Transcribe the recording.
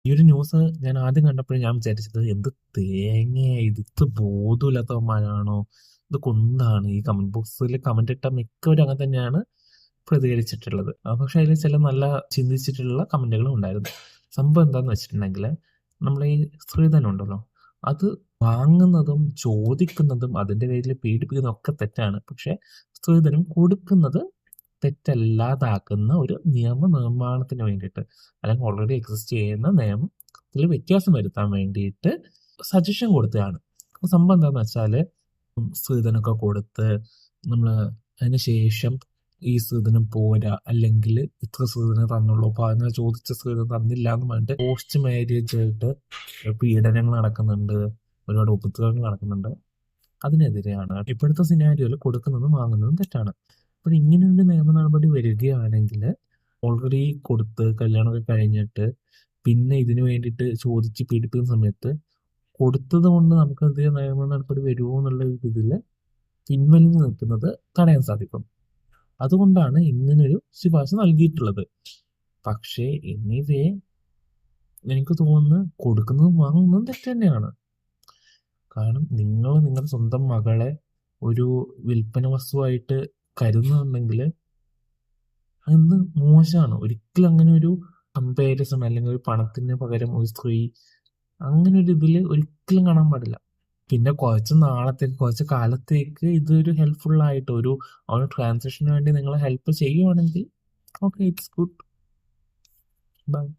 ഈ ഒരു ന്യൂസ് ഞാൻ ആദ്യം കണ്ടപ്പോഴും ഞാൻ വിചാരിച്ചത് എന്ത് തേങ്ങയാ ഇത് ബോധമില്ലാത്തവന്മാരാണോ, ഇത് കുന്താണ്. ഈ കമന്റ് ബോക്സിൽ കമന്റ് ഇട്ട മിക്കവരും അങ്ങനെ തന്നെയാണ് പ്രതികരിച്ചിട്ടുള്ളത്. പക്ഷെ അതിൽ ചില നല്ല ചിന്തിച്ചിട്ടുള്ള കമന്റുകളും ഉണ്ടായിരുന്നു. സംഭവം എന്താന്ന് വെച്ചിട്ടുണ്ടെങ്കിൽ, നമ്മളെ ഈ സ്ത്രീധനം ഉണ്ടല്ലോ, അത് വാങ്ങുന്നതും ചോദിക്കുന്നതും അതിന്റെ പേരിൽ പീഡിപ്പിക്കുന്നതും ഒക്കെ തെറ്റാണ്. പക്ഷെ സ്ത്രീധനം കൊടുക്കുന്നത് തെറ്റല്ലാതാക്കുന്ന ഒരു നിയമനിർമ്മാണത്തിന് വേണ്ടിയിട്ട്, അല്ലെങ്കിൽ ഓൾറെഡി എക്സിസ്റ്റ് ചെയ്യുന്ന നിയമത്തിൽ വ്യത്യാസം വരുത്താൻ വേണ്ടിയിട്ട് സജഷൻ കൊടുത്തതാണ്. സംഭവം എന്താന്ന് വെച്ചാൽ, സ്ത്രീധനമൊക്കെ കൊടുത്ത് നമ്മൾ അതിന് ശേഷം ഈ സ്ത്രീധനം പോരാ, അല്ലെങ്കിൽ ഇത്ര സ്ത്രീധനം തന്നുള്ളൂ, അപ്പൊ അതിനെ ചോദിച്ച സ്ത്രീധനം തന്നില്ല എന്ന് പറഞ്ഞിട്ട് പോസ്റ്റ് മാരേജ് ആയിട്ട് പീഡനങ്ങൾ നടക്കുന്നുണ്ട്, ഒരുപാട് ഉപദ്രവങ്ങൾ നടക്കുന്നുണ്ട്. അതിനെതിരെയാണ് ഇപ്പോഴത്തെ സിനാരിയോയിൽ കൊടുക്കുന്നതും വാങ്ങുന്നതും തെറ്റാണ്. അപ്പോൾ ഇങ്ങനെ ഒരു നിയമ നടപടി വരികയാണെങ്കിൽ, ഓൾറെഡി കൊടുത്ത് കല്യാണമൊക്കെ കഴിഞ്ഞിട്ട് പിന്നെ ഇതിനു വേണ്ടിയിട്ട് ചോദിച്ച് പീഡിപ്പിക്കുന്ന സമയത്ത് കൊടുത്തത് കൊണ്ട് നമുക്കത് നിയമ നടപടി വരുമോ എന്നുള്ള ഒരു ഇതിൽ പിൻവലിഞ്ഞു നിൽക്കുന്നത് തടയാൻ സാധിക്കും. അതുകൊണ്ടാണ് ഇങ്ങനൊരു ശുപാർശ നൽകിയിട്ടുള്ളത്. പക്ഷേ എനിവേ എനിക്ക് തോന്നുന്നു കൊടുക്കുന്നതും വാങ്ങുന്നതും തെറ്റ് തന്നെയാണ്. കാരണം നിങ്ങൾ നിങ്ങളുടെ സ്വന്തം മകളെ ഒരു വിൽപ്പന വസ്തുവായിട്ട് കരുതുന്നുണ്ടെങ്കിൽ അത് മോശമാണ്. ഒരിക്കലും അങ്ങനെ ഒരു കമ്പാരിസൺ, അല്ലെങ്കിൽ ഒരു പണത്തിന് പകരം ഒരു സ്ത്രീ, അങ്ങനെ ഒരു ഇതിൽ ഒരിക്കലും കാണാൻ പാടില്ല. പിന്നെ കുറച്ച് നാളത്തേക്ക്, കുറച്ച് കാലത്തേക്ക് ഇതൊരു ഹെൽപ്ഫുൾ ആയിട്ട് ഒരു ട്രാൻസാക്ഷന് വേണ്ടി നിങ്ങളെ ഹെൽപ്പ് ചെയ്യുവാണെങ്കിൽ ഓക്കെ, ഇറ്റ്സ് ഗുഡ്. ബൈ.